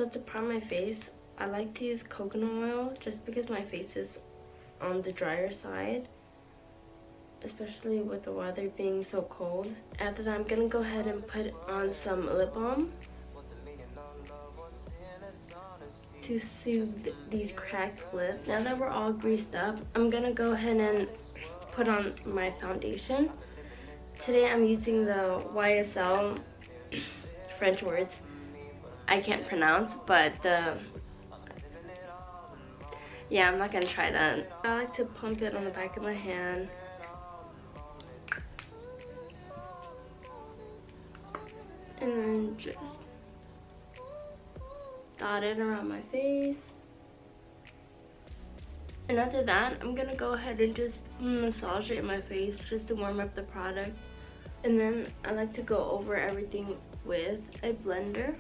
So to prime my face, I like to use coconut oil just because my face is on the drier side, especially with the weather being so cold. After that, I'm gonna go ahead and put on some lip balm to soothe these cracked lips. Now that we're all greased up, I'm gonna go ahead and put on my foundation. Today I'm using the YSL French words I can't pronounce, but yeah, I'm not gonna try that. I like to pump it on the back of my hand. And then just dot it around my face. And after that, I'm gonna go ahead and just massage it in my face just to warm up the product. And then I like to go over everything with a blender.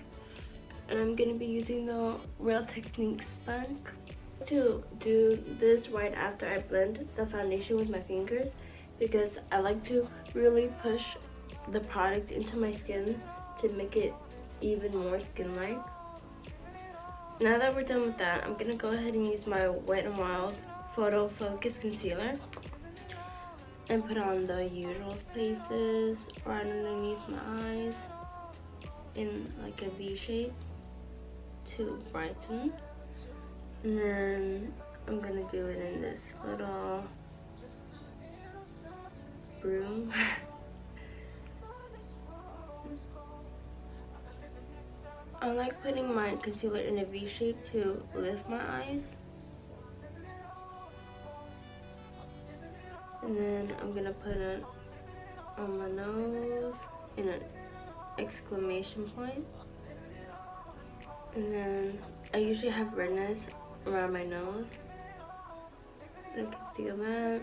And I'm gonna be using the Real Technique sponge to do this right after I blend the foundation with my fingers, because I like to really push the product into my skin to make it even more skin-like. Now that we're done with that, I'm gonna go ahead and use my Wet n Wild Photo Focus Concealer and put on the usual places right underneath my eyes in like a V shape to brighten. And then I'm gonna do it in this little broom. I like putting my concealer in a V shape to lift my eyes. And then I'm gonna put it on my nose in an exclamation point. And then I usually have redness around my nose. You can see that.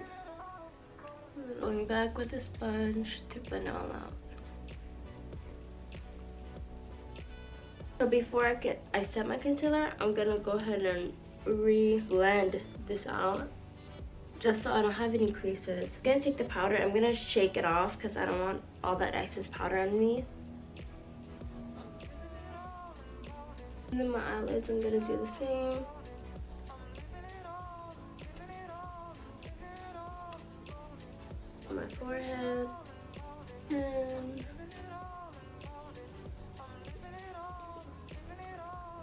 Going back with a sponge to blend it all out. So before I set my concealer, I'm gonna go ahead and re-blend this out just so I don't have any creases. I'm gonna take the powder, I'm gonna shake it off because I don't want all that excess powder on me. And then my eyelids, I'm gonna do the same. On my forehead. And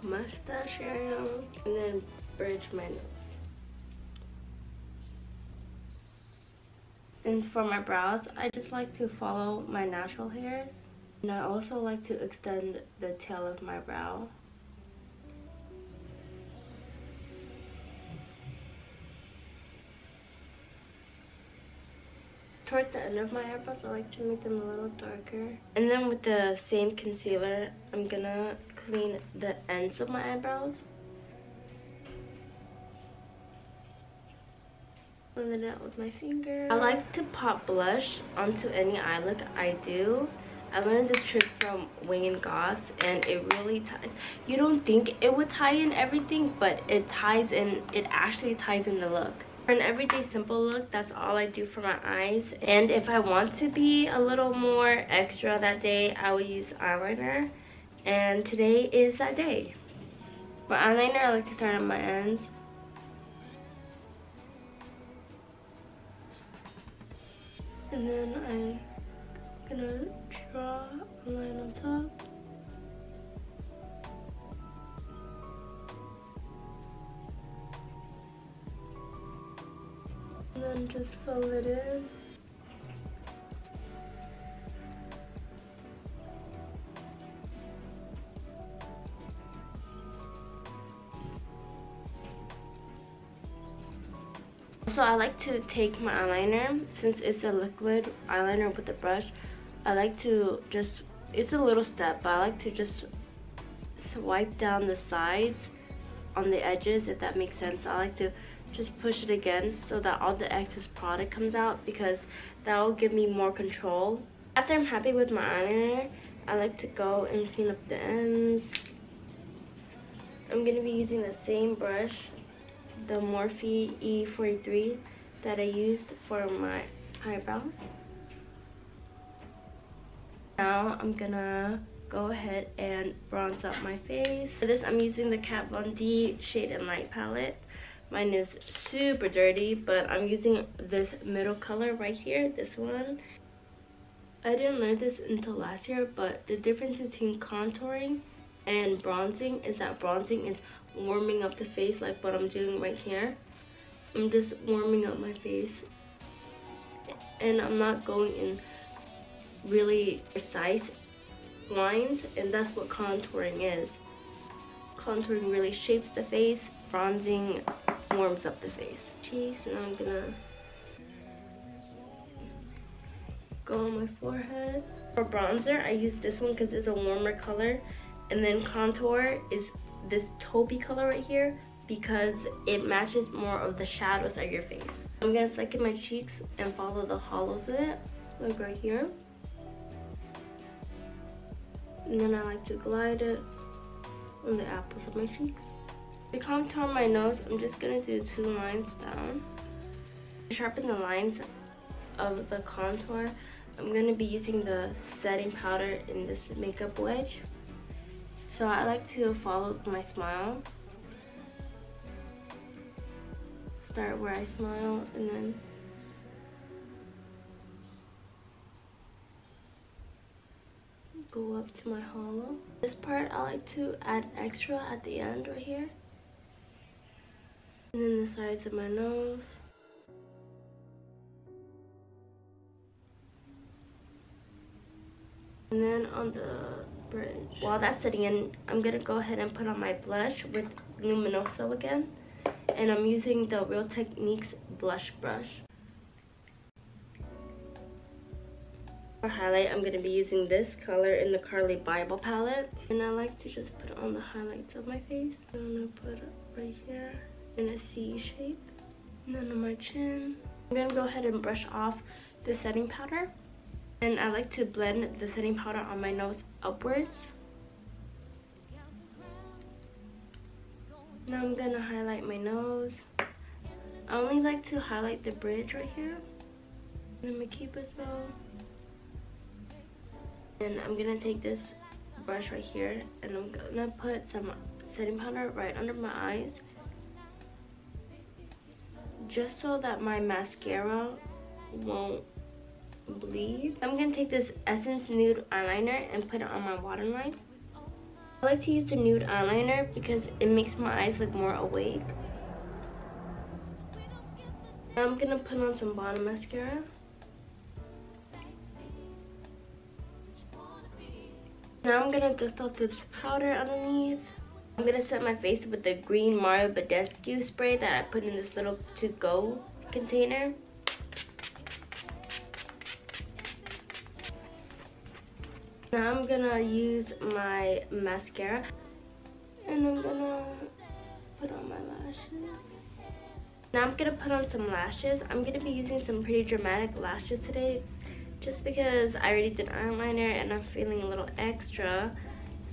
mustache area. And then bridge my nose. And for my brows, I just like to follow my natural hairs. And I also like to extend the tail of my brow. Towards the end of my eyebrows, I like to make them a little darker. And then with the same concealer, I'm gonna clean the ends of my eyebrows. Blend it out with my finger. I like to pop blush onto any eye look I do. I learned this trick from Wayne Goss, and it really ties. You don't think it would tie in everything, but it ties in. It actually ties in the look. For an everyday simple look, that's all I do for my eyes. And if I want to be a little more extra that day, I will use eyeliner. And today is that day. For eyeliner, I like to start on my ends. And then I'm gonna draw a line on top. And then just fill it in. So I like to take my eyeliner, since it's a liquid eyeliner with a brush, I like to just, it's a little step, but I like to just swipe down the sides on the edges, if that makes sense. I like to just push it again so that all the excess product comes out, because that will give me more control. After I'm happy with my eyeliner, I like to go and clean up the ends. I'm going to be using the same brush, the Morphe E43 that I used for my eyebrows. Now I'm gonna go ahead and bronze up my face. For this, I'm using the Kat Von D Shade and Light palette. Mine is super dirty, but I'm using this middle color right here, this one. I didn't learn this until last year, but the difference between contouring and bronzing is that bronzing is warming up the face, like what I'm doing right here. I'm just warming up my face, and I'm not going in really precise lines, and that's what contouring is. Contouring really shapes the face, bronzing warms up the face. Cheeks, and I'm gonna go on my forehead. For bronzer, I use this one because it's a warmer color, and then contour is this taupey color right here because it matches more of the shadows of your face. I'm gonna second my cheeks and follow the hollows of it, like right here. And then I like to glide it on the apples of my cheeks. To contour my nose, I'm just gonna do 2 lines down. To sharpen the lines of the contour, I'm gonna be using the setting powder in this makeup wedge. So I like to follow my smile. Start where I smile and then go up to my hollow. This part I like to add extra at the end right here. And then the sides of my nose. And then on the bridge. While that's sitting in, I'm gonna go ahead and put on my blush with Luminoso again. And I'm using the Real Techniques blush brush. For highlight, I'm gonna be using this color in the Carly Bible palette. And I like to just put it on the highlights of my face. I'm gonna put it right here in a C shape. And then on my chin. I'm gonna go ahead and brush off the setting powder. And I like to blend the setting powder on my nose upwards. Now I'm gonna highlight my nose. I only like to highlight the bridge right here. Let me keep it so. And I'm gonna take this brush right here and I'm gonna put some setting powder right under my eyes, just so that my mascara won't bleed. I'm gonna take this Essence Nude eyeliner and put it on my waterline. I like to use the nude eyeliner because it makes my eyes look more awake. Now I'm gonna put on some bottom mascara. Now I'm gonna dust off this powder underneath. I'm gonna set my face with the green Mario Badescu spray that I put in this little to-go container. Now I'm gonna use my mascara and I'm gonna put on my lashes. Now I'm gonna put on some lashes. I'm gonna be using some pretty dramatic lashes today just because I already did eyeliner and I'm feeling a little extra.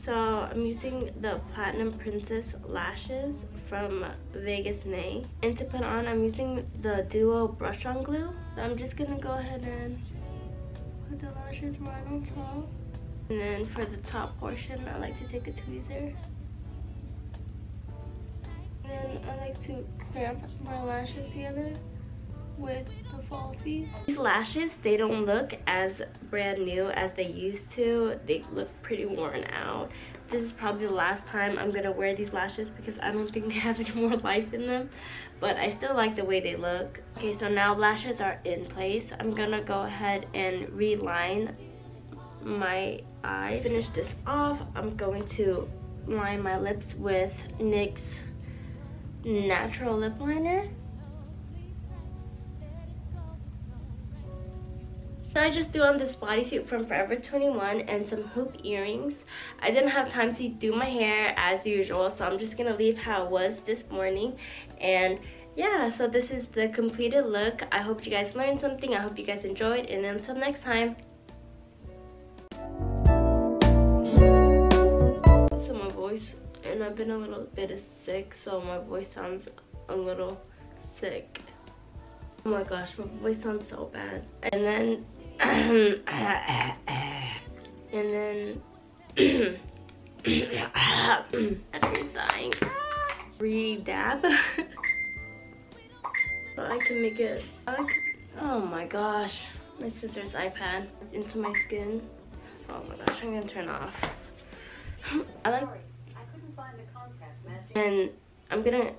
So I'm using the Platinum Princess lashes from Vegas Nay. And to put on, I'm using the Duo Brush On Glue. So I'm just gonna go ahead and put the lashes right on top. And then for the top portion, I like to take a tweezer. And then I like to clamp my lashes together with the falsies. These lashes, they don't look as brand new as they used to. They look pretty worn out. This is probably the last time I'm gonna wear these lashes because I don't think they have any more life in them. But I still like the way they look. Okay, so now lashes are in place. I'm gonna go ahead and reline my eye. Finish this off. I'm going to line my lips with NYX Natural Lip Liner. So I just threw on this bodysuit from Forever 21 and some hoop earrings. I didn't have time to do my hair as usual, so I'm just gonna leave how it was this morning. And yeah, so this is the completed look. I hope you guys learned something. I hope you guys enjoyed, and until next time. So my voice, and I've been a little bit sick, so my voice sounds a little sick. Oh my gosh, my voice sounds so bad. And then Battery's dying. Re-dab. So I can make it. Oh my gosh, my sister's iPad into my skin. Oh my gosh, I'm gonna turn off. I couldn't find the contact matching. And I'm gonna